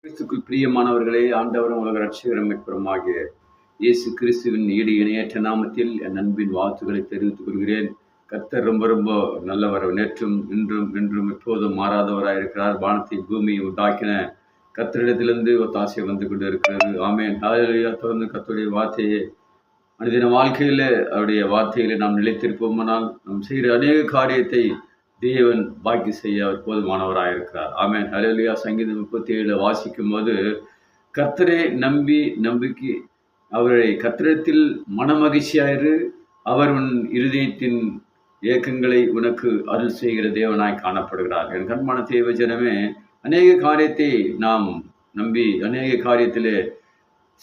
கிறிஸ்துக்குள் பிரியமானவர்களே, ஆண்டவரும் உலக ரட்சகரும் மீட்பருமாகிய இயேசு கிறிஸ்துவின் ஈடு இணையற்ற நாமத்தில் என் அன்பின் வாழ்த்துக்களை தெரிவித்துக் கொள்கிறேன். கர்த்தர் ரொம்ப ரொம்ப நல்லவர். நேற்றும் இன்றும் என்றும் எப்போதும் மாறாதவராய் இருக்கிறார். வானத்தை பூமியை உண்டாக்கின கர்த்தரிடத்திலிருந்து ஒத்தாசை வந்து கொண்டு இருக்கிறது. ஆமென். ஹல்லேலூயா. தொடர்ந்து கர்த்தருடைய வார்த்தையை மனிதன வாழ்க்கையில அவருடைய வார்த்தையில நாம் நிலைத்திருப்போமானால் நாம் செய்கிற அநேக காரியத்தை தேவன் பாக்கி செய்ய அவர் போதுமானவராக இருக்கிறார். ஆமென். ஹல்லேலூயா. சங்கீதம் 37 வாசிக்கும் போது கர்த்தரை நம்பிக்கை அவரை கர்த்தரிடத்தில் மனமகிழ்ச்சியாயிரு, அவர் உன் இருதயத்தின் ஏக்கங்களை உனக்கு அருள் செய்கிற தேவனாய் காணப்படுகிறார். என் கண்மான தேவ ஜனமே, அநேக காரியத்தை நாம் நம்பி அநேக காரியத்திலே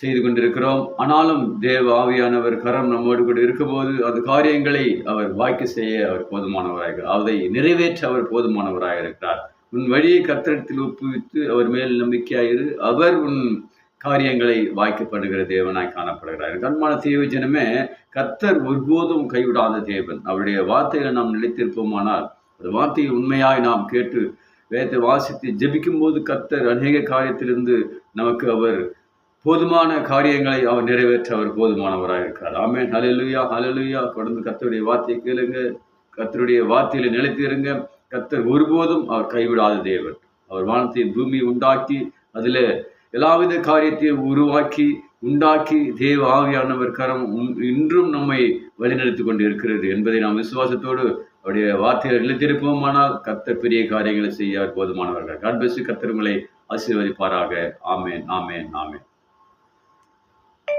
செய்து கொண்டிருக்கிறோம். ஆனாலும் தேவ ஆவியானவர் கரம் நம்மோடு கூட இருக்கும்போது அந்த காரியங்களை அவர் வாய்க்கு செய்ய அவர் போதுமானவராக, அதை நிறைவேற்ற அவர் போதுமானவராக இருக்கிறார். உன் வழியை கர்த்தரிடத்தில் ஒப்புவித்து அவர் மேல் நம்பிக்கையாயிரு, அவர் உன் காரியங்களை வாய்க்கப்படுகிற தேவனாய் காணப்படுகிறார். கண்மான தேவ ஜனமே, கர்த்தர் ஒருபோதும் கைவிடாத தேவன். அவருடைய வார்த்தையில நாம் நிலைத்திருப்போமானால், அந்த வார்த்தையை உண்மையாய் நாம் கேட்டு வேதத்தை வாசித்து ஜெபிக்கும் போது கர்த்தர் அநேக காரியத்திலிருந்து நமக்கு அவர் போதுமான காரியங்களை அவர் நிறைவேற்ற அவர் போதுமானவராக இருக்கிறார். ஆமென். ஹல்லேலூயா. ஹல்லேலூயா. தொடர்ந்து கர்த்தருடைய வார்த்தையை கேளுங்க, கர்த்தருடைய வார்த்தையில நிலைத்திருங்க. கர்த்தர் ஒருபோதும் அவர் கைவிடாத தேவன். அவர் வானத்தை பூமி உண்டாக்கி அதில் எல்லாவித காரியத்தையும் உண்டாக்கி தேவ ஆவியானவர் கரம் இன்றும் நம்மை வழிநடத்தி கொண்டு இருக்கிறது என்பதை நாம் விசுவாசத்தோடு அவருடைய வார்த்தையில் நிலைத்திருப்போமானால் கர்த்தர் பெரிய காரியங்களை செய்ய போதுமானவர்கள். God bless you. கர்த்தர் உங்களை ஆசீர்வதிப்பாராக. ஆமென். ஆமென். ஆமென்.